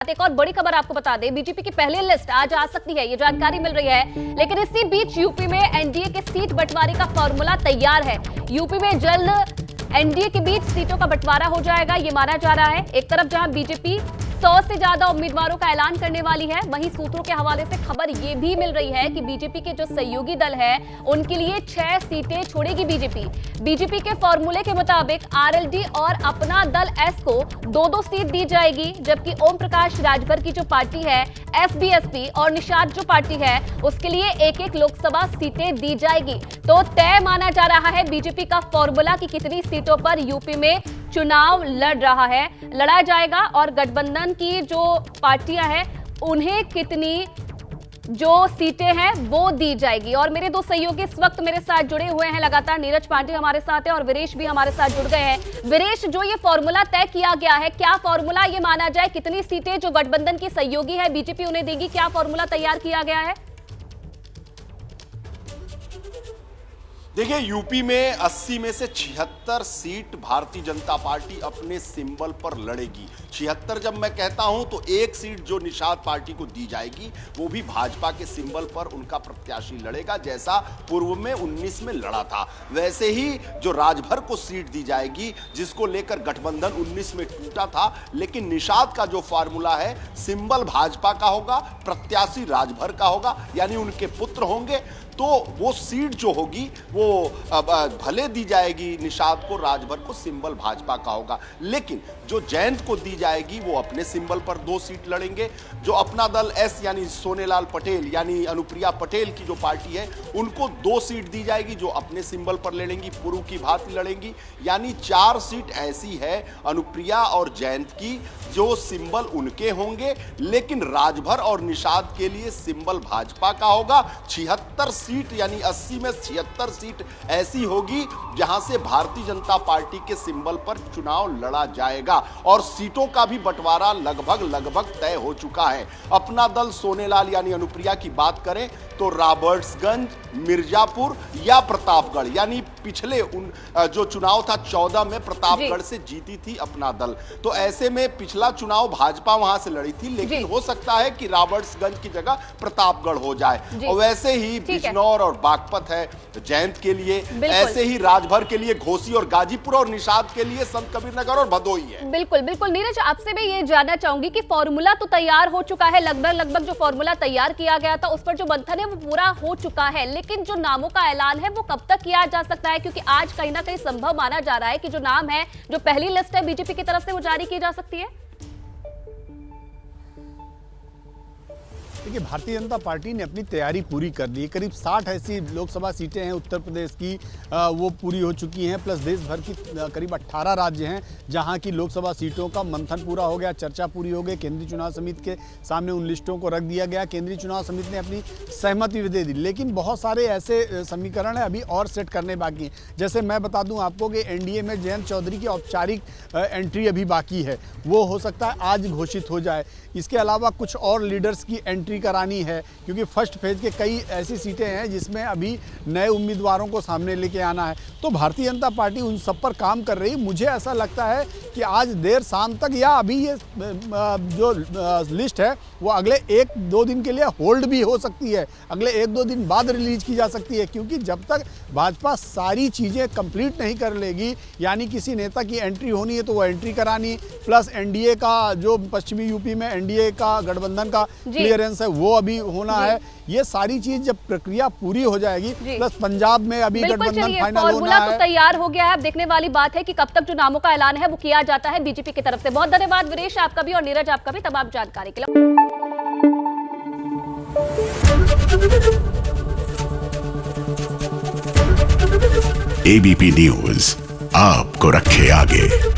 एक और बड़ी खबर आपको बता दें, बीजेपी की पहली लिस्ट आज आ सकती है, ये जानकारी मिल रही है। लेकिन इसी बीच यूपी में एनडीए के सीट बंटवारे का फॉर्मूला तैयार है। यूपी में जल्द एनडीए के बीच सीटों का बंटवारा हो जाएगा, ये माना जा रहा है। एक तरफ जहां बीजेपी 100 से ज्यादा उम्मीदवारों का ऐलान करने वाली है, वहीं सूत्रों के हवाले से खबर यह भी मिल रही है कि बीजेपी के जो सहयोगी दल है उनके लिए 6 सीटें छोड़ेगी बीजेपी के फॉर्मूले के मुताबिक आरएलडी और अपना दल एस को 2-2 सीट दी जाएगी, जबकि ओम प्रकाश राजभर की जो पार्टी है एफबीएसपी और निषाद जो पार्टी है उसके लिए 1-1 लोकसभा सीटें दी जाएगी। तो तय माना जा रहा है बीजेपी का फॉर्मूला कि कितनी सीटों पर यूपी में चुनाव लड़ा जाएगा और गठबंधन की जो पार्टियां हैं उन्हें कितनी जो सीटें हैं वो दी जाएगी। और मेरे दो सहयोगी इस वक्त मेरे साथ जुड़े हुए हैं लगातार, नीरज पांडे हमारे साथ है और वीरेश भी हमारे साथ जुड़ गए हैं। वीरेश, जो ये फॉर्मूला तय किया गया है, क्या फॉर्मूला ये माना जाए कितनी सीटें जो गठबंधन की सहयोगी है बीजेपी उन्हें देगी, क्या फॉर्मूला तैयार किया गया है? देखिए, यूपी में 80 में से 76 सीट भारतीय जनता पार्टी अपने सिंबल पर लड़ेगी। 76 जब मैं कहता हूं तो एक सीट जो निषाद पार्टी को दी जाएगी वो भी भाजपा के सिंबल पर उनका प्रत्याशी लड़ेगा, जैसा पूर्व में 19 में लड़ा था। वैसे ही जो राजभर को सीट दी जाएगी, जिसको लेकर गठबंधन 19 में टूटा था, लेकिन निषाद का जो फार्मूला है सिंबल भाजपा का होगा, प्रत्याशी राजभर का होगा, यानी उनके पुत्र होंगे। तो वो सीट जो होगी वो भले दी जाएगी निषाद को, राजभर को, सिंबल भाजपा का होगा, लेकिन जो जयंत को दी जाएगी वो अपने सिंबल पर 2 सीट लड़ेंगे। जो अपना दल एस यानी सोनेलाल पटेल यानी अनुप्रिया पटेल की जो पार्टी है उनको 2 सीट दी जाएगी जो अपने सिंबल पर लड़ेंगी, पूर्व की भांति लड़ेंगी। यानी 4 सीट ऐसी है अनुप्रिया और जयंत की जो सिंबल उनके होंगे, लेकिन राजभर और निषाद के लिए सिंबल भाजपा का होगा। 76 सीट यानी 80 में 76 सीट ऐसी होगी जहां से भारतीय जनता पार्टी के सिंबल पर चुनाव लड़ा जाएगा और सीटों का भी बंटवारा लगभग तय हो चुका है। अपना दल सोनेलाल यानी अनुप्रिया की बात करें तो रॉबर्ट्सगंज, मिर्जापुर या प्रतापगढ़, यानी पिछले जो चुनाव था 14 में प्रतापगढ़ से जीती थी अपना दल, तो ऐसे में पिछला चुनाव भाजपा वहां से लड़ी थी, लेकिन हो सकता है कि रॉबर्ट्सगंज की जगह प्रतापगढ़ हो जाए। और वैसे ही बिजनौर और बागपत है जयंत के लिए, ऐसे ही राजभर के लिए घोसी और गाजीपुर और निषाद के लिए संत कबीरनगर और भदोही है। बिल्कुल बिल्कुल नीरज, आपसे मैं ये जानना चाहूंगी कि फॉर्मूला तो तैयार हो चुका है, लगभग जो फॉर्मूला तैयार किया गया था उस पर जो मंथन है वो पूरा हो चुका है, लेकिन जो नामों का ऐलान है वो कब तक किया जा सकता है? क्योंकि आज कहीं ना कहीं संभव माना जा रहा है कि जो नाम है, जो पहली लिस्ट है बीजेपी की तरफ से वो जारी की जा सकती है। देखिए, भारतीय जनता पार्टी ने अपनी तैयारी पूरी कर ली। करीब 60 ऐसी लोकसभा सीटें हैं उत्तर प्रदेश की, वो पूरी हो चुकी हैं, प्लस देश भर की करीब 18 राज्य हैं जहां की लोकसभा सीटों का मंथन पूरा हो गया, चर्चा पूरी हो गई। केंद्रीय चुनाव समिति के सामने उन लिस्टों को रख दिया गया, केंद्रीय चुनाव समिति ने अपनी सहमति भी दे दी, लेकिन बहुत सारे ऐसे समीकरण हैं अभी और सेट करने बाकी हैं। जैसे मैं बता दूँ आपको कि एनडीए में जयंत चौधरी की औपचारिक एंट्री अभी बाकी है, वो हो सकता है आज घोषित हो जाए। इसके अलावा कुछ और लीडर्स की एंट्री करानी है, क्योंकि फर्स्ट फेज के कई ऐसी सीटें हैं जिसमें अभी नए उम्मीदवारों को सामने लेके आना है। तो भारतीय जनता पार्टी उन सब पर काम कर रही है। मुझे ऐसा लगता है कि आज देर शाम तक या अभी ये जो लिस्ट है वो अगले 1-2 दिन के लिए होल्ड भी हो सकती है, अगले 1-2 दिन बाद रिलीज की जा सकती है, क्योंकि जब तक भाजपा सारी चीज़ें कंप्लीट नहीं कर लेगी, यानी किसी नेता की एंट्री होनी है तो वो एंट्री करानी, प्लस एनडीए का जो पश्चिमी यूपी में एनडीए का गठबंधन का क्लियरेंस है वो अभी होना है। ये सारी चीज जब प्रक्रिया पूरी हो जाएगी, प्लस पंजाब में अभी गठबंधन फाइनल होना है। तो तैयार हो गया है, अब देखने वाली बात है कि कब तक जो नामों का ऐलान है वो किया जाता है बीजेपी की तरफ से। बहुत धन्यवाद वीरेश आपका भी और नीरज आपका भी तमाम जानकारी के लिए। एबीपी न्यूज आपको रखे आगे।